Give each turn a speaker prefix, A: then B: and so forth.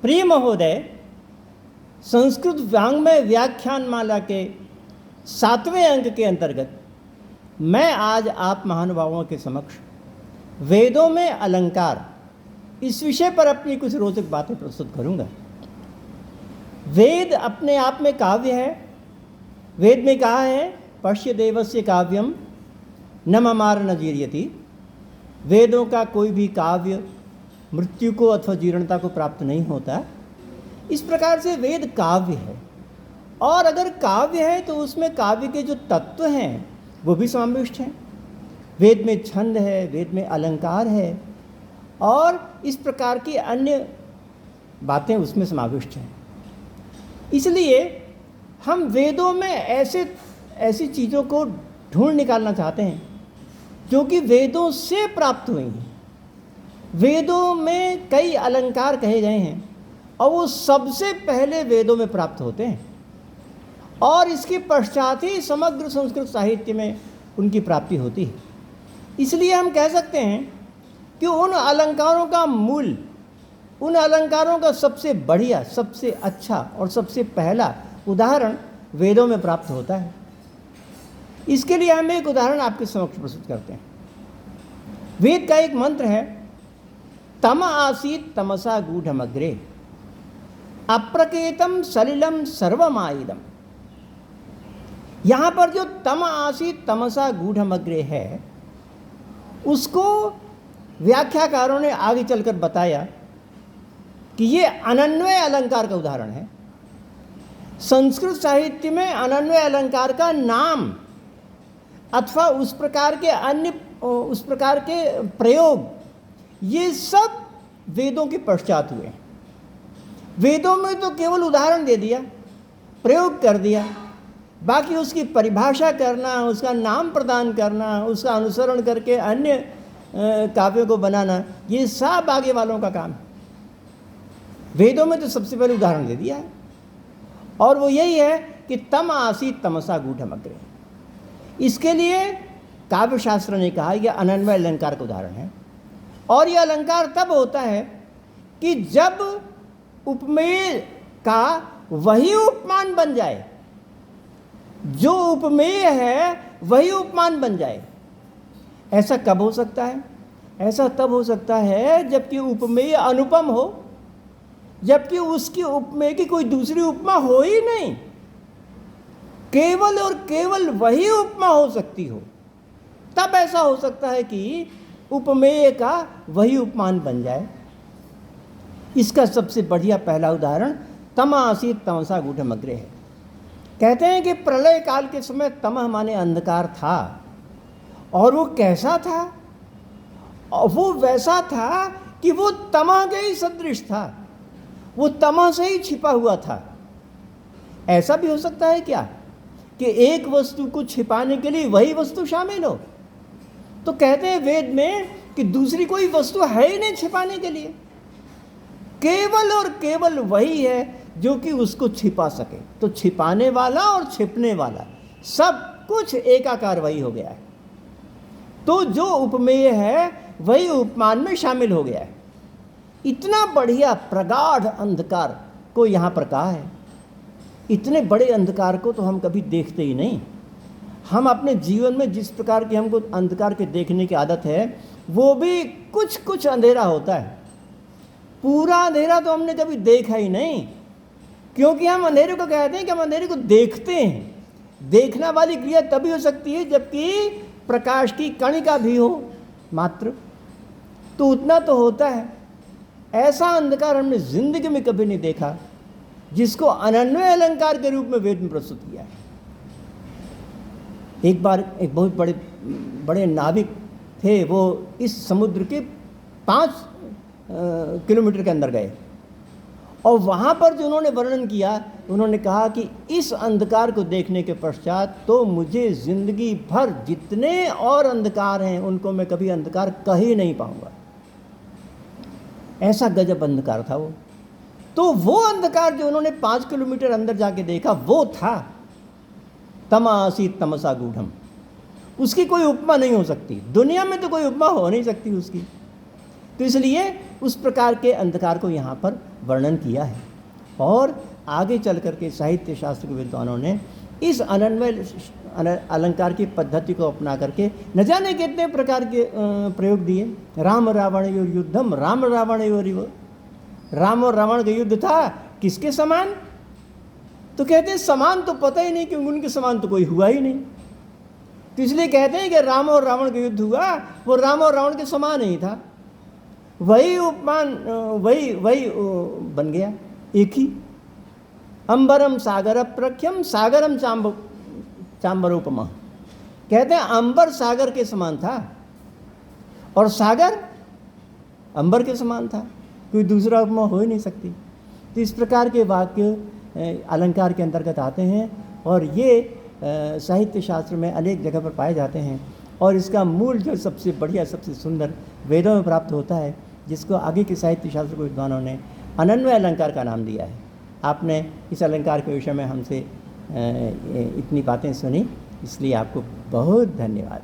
A: प्रिय महोदय, संस्कृत वाङ्मय व्याख्यान माला के 7वें अंक के अंतर्गत मैं आज आप महानुभावों के समक्ष वेदों में अलंकार इस विषय पर अपनी कुछ रोचक बातें प्रस्तुत करूंगा। वेद अपने आप में काव्य है। वेद में कहा है, पश्य देवस्य काव्यम न ममार न जीर्यति। वेदों का कोई भी काव्य मृत्यु को अथवा जीर्णता को प्राप्त नहीं होता। इस प्रकार से वेद काव्य है, और अगर काव्य है तो उसमें काव्य के जो तत्व हैं वो भी समाविष्ट हैं। वेद में छंद है, वेद में अलंकार है, और इस प्रकार की अन्य बातें उसमें समाविष्ट हैं। इसलिए हम वेदों में ऐसी चीज़ों को ढूंढ निकालना चाहते हैं जो कि वेदों से प्राप्त हुई हैं। वेदों में कई अलंकार कहे गए हैं और वो सबसे पहले वेदों में प्राप्त होते हैं, और इसके पश्चात ही समग्र संस्कृत साहित्य में उनकी प्राप्ति होती है। इसलिए हम कह सकते हैं कि उन अलंकारों का मूल, उन अलंकारों का सबसे बढ़िया, सबसे अच्छा और सबसे पहला उदाहरण वेदों में प्राप्त होता है। इसके लिए हम एक उदाहरण आपके समक्ष प्रस्तुत करते हैं। वेद का एक मंत्र है, तम आसीत तमसा गूढ़मग्रे अप्रकेतम सलिलम सर्वमाइदम। यहाँ पर जो तम आसीत तमसा गूढ़मग्रे है, उसको व्याख्याकारों ने आगे चलकर बताया कि ये अनन्वय अलंकार का उदाहरण है। संस्कृत साहित्य में अनन्वय अलंकार का नाम अथवा उस प्रकार के प्रयोग, ये सब वेदों के पश्चात हुए। वेदों में तो केवल उदाहरण दे दिया, प्रयोग कर दिया, बाकी उसकी परिभाषा करना, उसका नाम प्रदान करना, उसका अनुसरण करके अन्य काव्यों को बनाना, ये सब आगे वालों का काम है। वेदों में तो सबसे पहले उदाहरण दे दिया है, और वो यही है कि तम आसीत तमसा गूढ़मग्रे। इसके लिए काव्यशास्त्र ने कहा यह अनन्वय अलंकार का उदाहरण है। और यह अलंकार तब होता है कि जब उपमेय का वही उपमान बन जाए, जो उपमेय है वही उपमान बन जाए। ऐसा कब हो सकता है? ऐसा तब हो सकता है जबकि उपमेय अनुपम हो, जबकि उसकी उपमेय की कोई दूसरी उपमा हो ही नहीं, केवल और केवल वही उपमा हो सकती हो। तब ऐसा हो सकता है कि उपमेय का वही उपमान बन जाए। इसका सबसे बढ़िया पहला उदाहरण तम आसीत तमसा गूढ़मग्रे है। कहते हैं कि प्रलय काल के समय तमह माने अंधकार था, और वो कैसा था? और वो वैसा था कि वो तमह के ही सदृश था, वो तमह से ही छिपा हुआ था। ऐसा भी हो सकता है क्या कि एक वस्तु को छिपाने के लिए वही वस्तु शामिल हो? तो कहते हैं वेद में कि दूसरी कोई वस्तु है ही नहीं छिपाने के लिए, केवल और केवल वही है जो कि उसको छिपा सके। तो छिपाने वाला और छिपने वाला सब कुछ एकाकार वही हो गया है। तो जो उपमेय है वही उपमान में शामिल हो गया है। इतना बढ़िया प्रगाढ़ अंधकार को यहाँ पर कहा है। इतने बड़े अंधकार को तो हम कभी देखते ही नहीं। हम अपने जीवन में जिस प्रकार की हमको अंधकार के देखने की आदत है, वो भी कुछ कुछ अंधेरा होता है। पूरा अंधेरा तो हमने कभी देखा ही नहीं, क्योंकि हम अंधेरे को कहते हैं कि हम अंधेरे को देखते हैं। देखना वाली क्रिया तभी हो सकती है जबकि प्रकाश की कणिका भी हो मात्र, तो उतना तो होता है। ऐसा अंधकार हमने जिंदगी में कभी नहीं देखा जिसको अनन्वय अलंकार के रूप में वेद में प्रस्तुत किया है। एक बार एक बहुत बड़े नाविक थे, वो इस समुद्र के 5 किलोमीटर के अंदर गए, और वहाँ पर जो उन्होंने वर्णन किया, उन्होंने कहा कि इस अंधकार को देखने के पश्चात तो मुझे जिंदगी भर जितने और अंधकार हैं उनको मैं कभी अंधकार कह ही नहीं पाऊंगा। ऐसा गजब अंधकार था वो। तो वो अंधकार जो उन्होंने 5 किलोमीटर अंदर जाके देखा, वो था तम आसीत तमसा गूढ़म। उसकी कोई उपमा नहीं हो सकती, दुनिया में तो कोई उपमा हो नहीं सकती उसकी। तो इसलिए उस प्रकार के अंधकार को यहाँ पर वर्णन किया है। और आगे चल कर के साहित्य शास्त्र के विद्वानों ने इस अनन्वय अलंकार की पद्धति को अपना करके न जाने कितने प्रकार के प्रयोग दिए। राम रावणयोर युद्धम, राम रावणयोरिव, राम और रावण का युद्ध था किसके समान? तो कहते हैं समान तो पता ही नहीं, क्योंकि उनके समान तो कोई हुआ ही नहीं। तो इसलिए कहते हैं कि राम और रावण का युद्ध हुआ, वो राम और रावण के समान ही था। वही उपमान, वही बन गया एक ही। अंबरम सागर प्रख्यम सागरम चांबरोपमा, कहते हैं अंबर सागर के समान था और सागर अंबर के समान था, कोई दूसरा उपमा हो ही नहीं सकती। तो इस प्रकार के वाक्य अलंकार के अंतर्गत आते हैं और ये साहित्य शास्त्र में अनेक जगह पर पाए जाते हैं। और इसका मूल जो सबसे बढ़िया, सबसे सुंदर वेदों में प्राप्त होता है, जिसको आगे के साहित्य शास्त्र के विद्वानों ने अनन्वय अलंकार का नाम दिया है। आपने इस अलंकार के विषय में हमसे इतनी बातें सुनी, इसलिए आपको बहुत धन्यवाद।